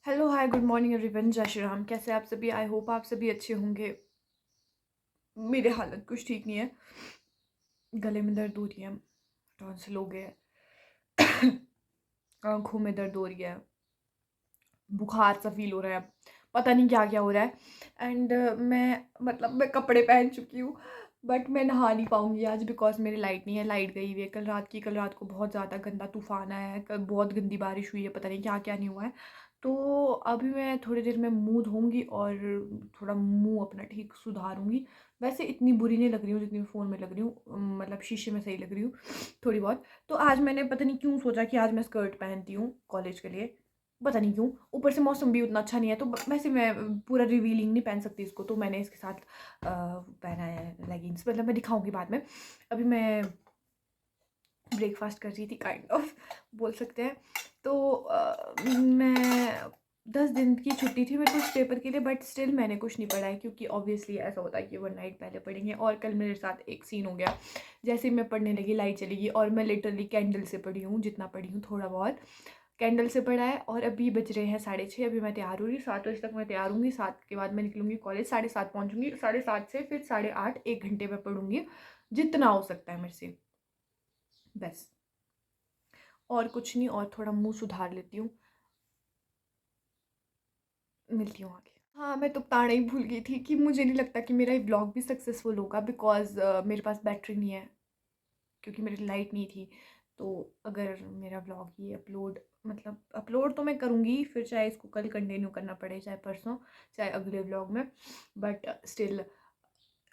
Hello hi good morning everyone. जय श्री राम। कैसे आप सभी? आई होप आप सभी अच्छे होंगे। मेरे हालत कुछ ठीक नहीं है। गले में दर्द हो रही है, टॉन्सिल हो गया है, आंखों में दर्द हो रही है, बुखार सा फील हो रहा है, पता नहीं क्या क्या हो रहा है। एंड मैं कपड़े पहन चुकी हूँ बट मैं नहा नहीं पाऊँगी आज बिकॉज मेरी लाइट नहीं है। लाइट गई हुई है कल रात को बहुत ज़्यादा गंदा तूफान आया है, बहुत गंदी बारिश हुई है, पता नहीं क्या क्या नहीं हुआ है। तो अभी मैं थोड़ी देर में मुंह धोऊंगी और थोड़ा मुंह अपना ठीक सुधारूंगी। वैसे इतनी बुरी नहीं लग रही हूँ जितनी मैं फ़ोन में लग रही हूँ, मतलब शीशे में सही लग रही हूँ थोड़ी बहुत। तो आज मैंने पता नहीं क्यों सोचा कि आज मैं स्कर्ट पहनती हूँ कॉलेज के लिए, पता नहीं क्यों। ऊपर से मौसम भी उतना अच्छा नहीं है तो वैसे मैं पूरा रिवीलिंग नहीं पहन सकती इसको, तो मैंने इसके साथ पहना है लेगिंग्स। मतलब मैं दिखाऊंगी बाद में। अभी मैं ब्रेकफास्ट कर रही थी काइंड ऑफ बोल सकते हैं। तो मैं 10 दिन की छुट्टी थी मेरे को इस पेपर के लिए, बट स्टिल मैंने कुछ नहीं पढ़ा है क्योंकि ऑब्वियसली ऐसा होता है कि 1 नाइट पहले पढ़ेंगे। और कल मेरे साथ एक सीन हो गया। जैसे ही मैं पढ़ने लगी लाइट चली गई और मैं लिटरली कैंडल से पढ़ी हूँ, जितना पढ़ी हूँ थोड़ा बहुत कैंडल से पढ़ा है। और अभी बज रहे हैं 6:30। अभी मैं तैयार हो रही हूँ, 7 बजे तक मैं तैयार हूँगी। 7 के बाद मैं निकलूँगी कॉलेज, 7:30 पहुँचूँगी। 7:30 से फिर 8:30 1 घंटे में पढ़ूँगी जितना हो सकता है मेरे से, बस। और कुछ नहीं, और थोड़ा मुंह सुधार लेती हूँ। मिलती हूँ आगे। हाँ, मैं तो बताना ही भूल गई थी कि मुझे नहीं लगता कि मेरा ये व्लॉग भी सक्सेसफुल होगा बिकॉज मेरे पास बैटरी नहीं है क्योंकि मेरी लाइट नहीं थी। तो अगर मेरा व्लॉग ये अपलोड तो मैं करूँगी, फिर चाहे इसको कल कंटिन्यू करना पड़े, चाहे परसों, चाहे अगले व्लॉग में। बट स्टिल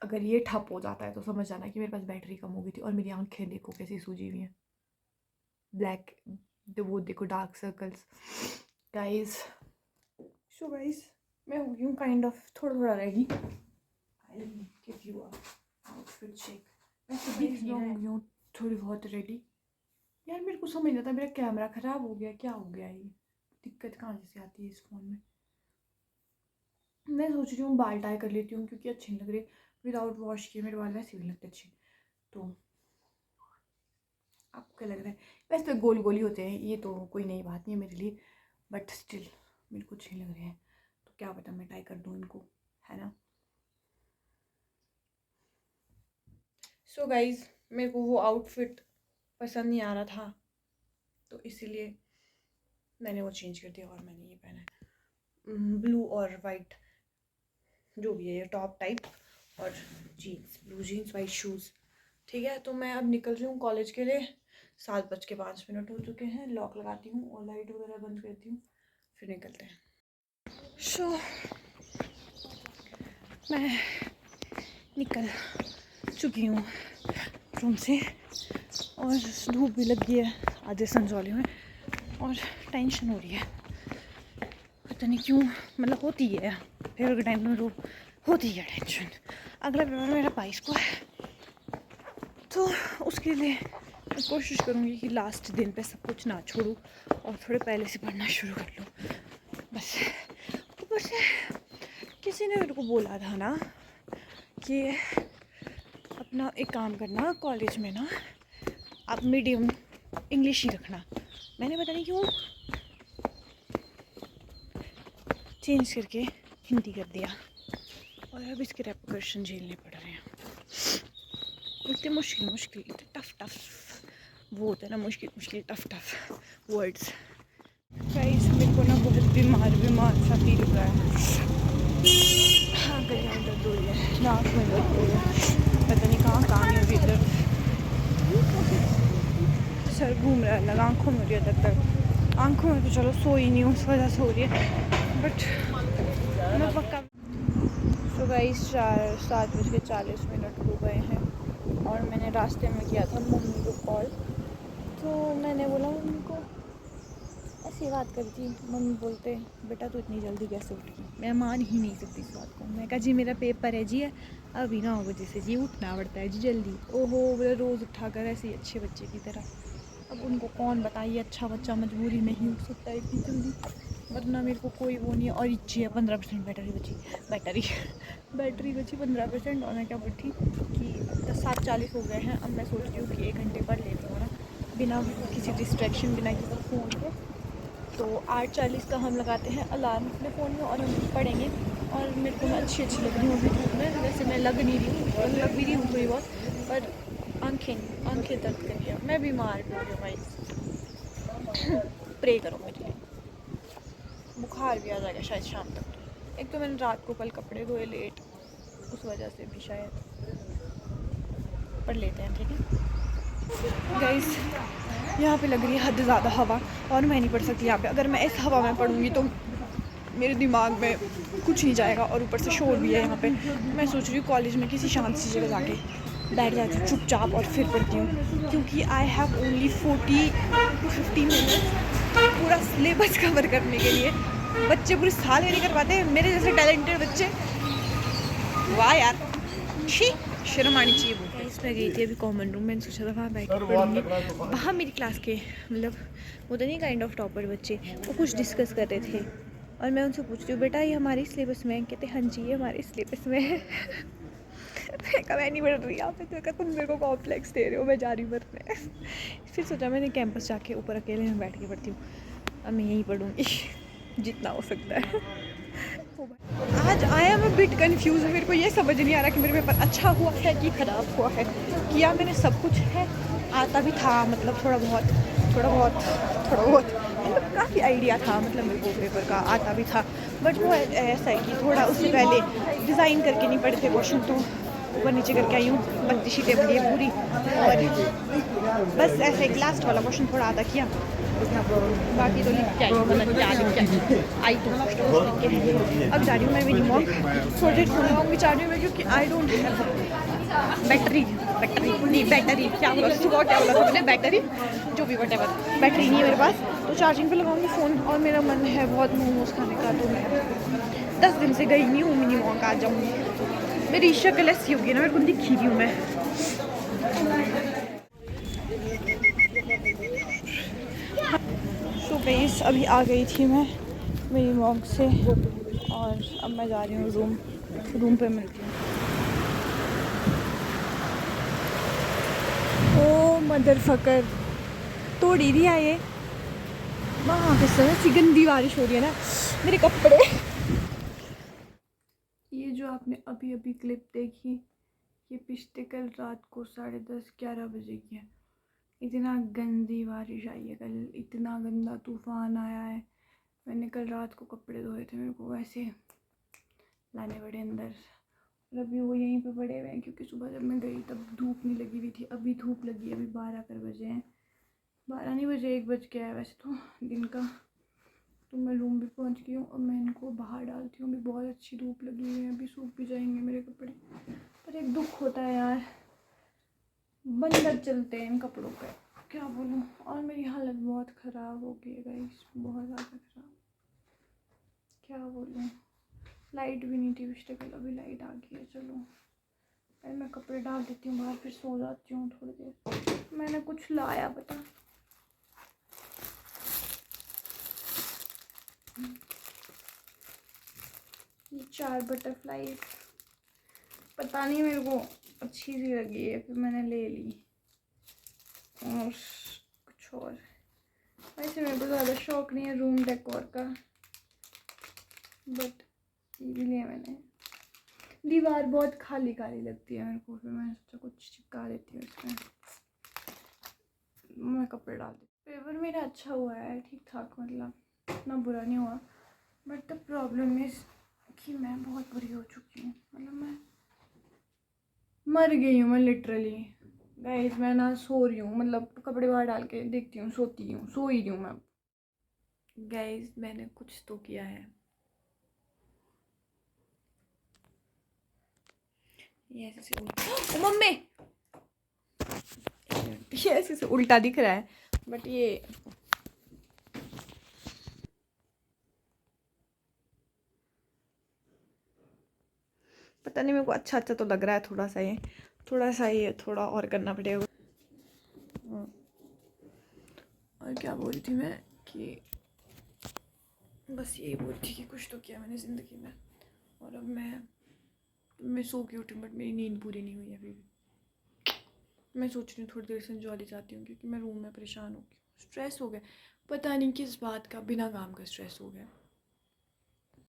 अगर ये ठप हो जाता है तो समझ जाना कि मेरे पास बैटरी कम हो गई थी। और मेरी आंखें देखो कैसी सूजी हुई हैं, ब्लैक, तो वो देखो dark circles. Guys, so guys, मैं हो गई हूँ काइंड ऑफ थोड़ा थोड़ा ready. I give you a outfit check. मैं तो दिख नहीं हो गई हूँ थोड़ी बहुत रेडी। यार मेरे को समझ नहीं आता, मेरा कैमरा ख़राब हो गया, क्या हो गया ये? दिक्कत कहाँ से आती है इस फ़ोन में। मैं सोच रही हूँ बाल टाई कर लेती हूँ क्योंकि अच्छे नहीं लग रहे विदाउट वॉश किए। मेरे बाल वैसे भी लगते अच्छे। तो आपको क्या लग रहा है? वैसे तो गोल गोल ही होते हैं, ये तो कोई नई बात नहीं है मेरे लिए, बट स्टिल मेरे को अच्छे लग रहे हैं। तो क्या पता मैं टाई कर दूँ इनको, है ना। सो गाइज, मेरे को वो आउटफिट पसंद नहीं आ रहा था तो इसीलिए मैंने वो चेंज कर दिया और मैंने ये पहना है, ब्लू और वाइट जो भी है ये टॉप टाइप, और jeans, blue jeans white shoes. ठीक है, तो मैं अब निकल रही हूँ कॉलेज के लिए। 7:05 हो चुके हैं। लॉक लगाती हूँ और लाइट वगैरह बंद करती हूँ, फिर निकलते हैं। सो मैं निकल चुकी हूँ रूम से और धूप भी लग गई है आधे संजौली में और टेंशन हो रही है, पता नहीं क्यों। मतलब होती है फेवर के टाइम में होती है टेंशन। अगला पेपर मेरा 22 को है तो उसके लिए मैं कोशिश करूँगी कि लास्ट दिन पे सब कुछ ना छोड़ूँ और थोड़े पहले से पढ़ना शुरू कर लूँ बस। ऊपर से किसी ने मेरे को बोला था ना कि अपना एक काम करना कॉलेज में ना, आप मीडियम इंग्लिश ही रखना। मैंने पता नहीं क्यों चेंज करके हिंदी कर दिया और अब इसके रेपरकशन झेलने पड़ रहे हैं। इतने मुश्किल इतने टफ वो होता है ना, मुश्किल टफ वर्ड्स। गाइस, मेरे को ना बहुत बीमार सा फील हो रहा है। हाँ, गले में दर्द हो रही है, नाक में दर्द हो रही है, पता नहीं कहाँ नहीं हो रही दर्द। सर घूम रहा है, अलग आँखों में हो रही है दर्द। आँखों में तो चलो सोई नहीं हूँ, उस वजह से हो रही है, बट मैं पक्का। तो गाइस 7:40 हो गए हैं और मैंने रास्ते में किया था मम्मी को कॉल। तो मैंने बोला मम्मी को, ऐसी बात करी थी। मम्मी बोलते बेटा तू इतनी जल्दी कैसे उठ गई? मैं मान ही नहीं सकती इस बात को। मैं कहा जी मेरा पेपर है जी, अभी 9 बजे से जी उठना पड़ता है जी जल्दी। ओहो, बोले रोज़ उठा कर ऐसे ही अच्छे बच्चे की तरह। अब उनको कौन बताइए, अच्छा बच्चा मजबूरी में ही उठ सकता है इतनी जल्दी, वरना मेरे को कोई वो नहीं है। और इच्छी है 15% बैटरी बची 15%। और मैं क्या बैठी कि 7:40 हो गए हैं। अब मैं सोच रही हूँ कि 1 घंटे पढ़ लेती हूँ ना, बिना किसी डिस्ट्रैक्शन, बिना किसी फ़ोन के। तो 8:40 का हम लगाते हैं अलार्म अपने फ़ोन में और हम पढ़ेंगे। और मेरे को मैं अच्छी लग रही हूँ अभी धूप में, वैसे मैं लग नहीं रही हूँ, और लग भी रही हूँ थोड़ी बहुत, पर आंखें दर्द कर रही हैं। मैं बीमार भी हो रही हूँ भाई। प्रे करो मेरे लिए, बुखार भी आ जाएगा शायद शाम तक। एक तो मैंने रात को कल कपड़े धोए लेट, उस वजह से भी शायद। पढ़ लेते हैं, ठीक है गाइस। यहाँ पे लग रही है हद ज़्यादा हवा, और मैं नहीं पढ़ सकती यहाँ पे। अगर मैं इस हवा में पढ़ूँगी तो मेरे दिमाग में कुछ नहीं जाएगा, और ऊपर से शोर भी है यहाँ पे। मैं सोच रही हूँ कॉलेज में किसी शांत सी जगह जाके बैठ जाती हूँ चुपचाप और फिर पढ़ती हूँ, क्योंकि I have only 40 to 50 minutes पूरा सिलेबस कवर करने के लिए। बच्चे पूरे साल में नहीं कर पाते, मेरे जैसे टैलेंटेड बच्चे। वाह यार, छी, शर्म आनी चाहिए। वो मैं गई थी अभी कॉमन रूम, मैंने सोचा था वहाँ बैठ कर पढ़ूँगी। वहाँ मेरी क्लास के मतलब होता नहीं काइंड ऑफ टॉपर बच्चे, वो कुछ डिस्कस कर रहे थे, और मैं उनसे पूछती हूँ बेटा ये हमारे सिलेबस में है? कहते हाँ जी ये हमारे सिलेबस में है। मैं कहा मैं नहीं पढ़ रही यहाँ पे। तो कहा तुम मेरे को कॉम्प्लेक्स दे रहे हो, मैं जा रही हूँ पढ़ने। फिर सोचा मैंने कैंपस जाके ऊपर अकेले में बैठ के पढ़ती हूँ। अब मैं यहीं पढ़ूँगी जितना हो सकता है। आज I am a bit confuse. मेरे को ये समझ नहीं आ रहा कि मेरे पेपर अच्छा हुआ है कि ख़राब हुआ है। किया मैंने सब कुछ है, आता भी था, मतलब थोड़ा बहुत मतलब काफ़ी आइडिया था, मतलब मेरे को पेपर का आता भी था। बट वो ऐसा है कि थोड़ा उससे पहले डिज़ाइन करके नहीं पढ़े थे क्वेश्चन, तो ऊपर नीचे करके आई हूँ। 32 शीटें बनी है पूरी, और बस ऐसे एक लास्ट वाला क्वेश्चन थोड़ा आधा किया, बाकी तो लिख के आई। मतलब क्या लिख के आई तो लिख के। अब जा रही हूँ मैं मिनी मॉल, थोड़ी देर फोन लगाऊंगी चार्जिंग में, क्योंकि आई डोंट हैव बैटरी क्या बोला सुबह, क्या बोला था मैंने, बैटरी जो भी वट एवर, बैटरी नहीं है मेरे पास, तो चार्जिंग पे लगाऊंगी फ़ोन। और मेरा मन है बहुत मोमोज़ खाने का, तो मैं 10 दिन से गई नहीं हूँ मिनी मॉल, आ जाऊँगी। मेरी शक्ल ऐसी होगी ना, मेरे को दिखी रही हूँ मैं। तो गाइस अभी आ गई थी मैं मेरी मॉम से, और अब मैं जा रही हूँ रूम पे मिलती हूँ। ओ मदर फकर, तोड़ी दिया ये। वहाँ पे ऐसी गंदी बारिश हो रही है ना, मेरे कपड़े। ये जो आपने अभी अभी क्लिप देखी, ये पिछले कल रात को 10:30-11 बजे की है। इतना गंदी बारिश आई है कल, इतना गंदा तूफान आया है। मैंने कल रात को कपड़े धोए थे, मेरे को वैसे लाने पड़े अंदर, और अभी वो यहीं पे पड़े हुए हैं, क्योंकि सुबह जब मैं गई तब धूप नहीं लगी हुई थी। अभी धूप लगी है, अभी 12 कर बजे हैं, 12 नहीं बजे, 1 बज गया है वैसे तो दिन का। तो मैं रूम भी पहुंच गई हूँ, और मैं इनको बाहर डालती हूँ। अभी बहुत अच्छी धूप लगी हुई है, अभी सूख भी जाएंगे मेरे कपड़े। पर एक दुख होता है यार, बंदर चलते हैं इन कपड़ों पे, क्या बोलूँ। और मेरी हालत बहुत ख़राब हो गई है गाइस, बहुत ज़्यादा ख़राब, क्या बोलूँ। लाइट भी नहीं थी पिछले कल, अभी लाइट आ गई है। चलो पहले मैं कपड़े डाल देती हूँ बाहर, फिर सो जाती हूँ थोड़ी देर। मैंने कुछ लाया पता, ये 4 बटरफ्लाई, पता नहीं मेरे को अच्छी सी लगी है, फिर मैंने ले ली। और कुछ और, वैसे मेरे को ज़्यादा शौक नहीं है रूम डेकोर का, बट ये भी लिया मैंने। दीवार बहुत खाली खाली लगती है मेरे को, फिर मैं सोचा कुछ चिपका देती हूँ इसमें। मैं कपड़े डाल देती। पेपर मेरा अच्छा हुआ है, ठीक ठाक, मतलब इतना बुरा नहीं हुआ। बट द प्रॉब्लम इज़ कि मैं बहुत बुरी हो चुकी हूँ, मतलब मैं मर गई हूँ। मैं लिटरली गाइस, मैं ना सो रही हूँ, मतलब कपड़े बाहर डाल के देखती हूँ, सोती हूँ, सो ही रही हूँ मैं। गाइस मैंने कुछ तो किया है, ये ऐसे से उल्टा, मम्मी ये ऐसे से उल्टा दिख रहा है, बट ये पता नहीं, मेरे को अच्छा अच्छा तो लग रहा है थोड़ा सा ये थोड़ा और करना पड़ेगा। और क्या बोल रही थी मैं, कि बस यही बोल रही थी कि कुछ तो किया मैंने ज़िंदगी में। और अब मैं सो के उठी, बट मेरी नींद पूरी नहीं हुई अभी भी। मैं सोच रही हूँ थोड़ी देर से जॉली जाती हूँ, क्योंकि मैं रूम में परेशान हो गई, स्ट्रेस हो गया। पता नहीं किस बात का बिना काम का स्ट्रेस हो गया।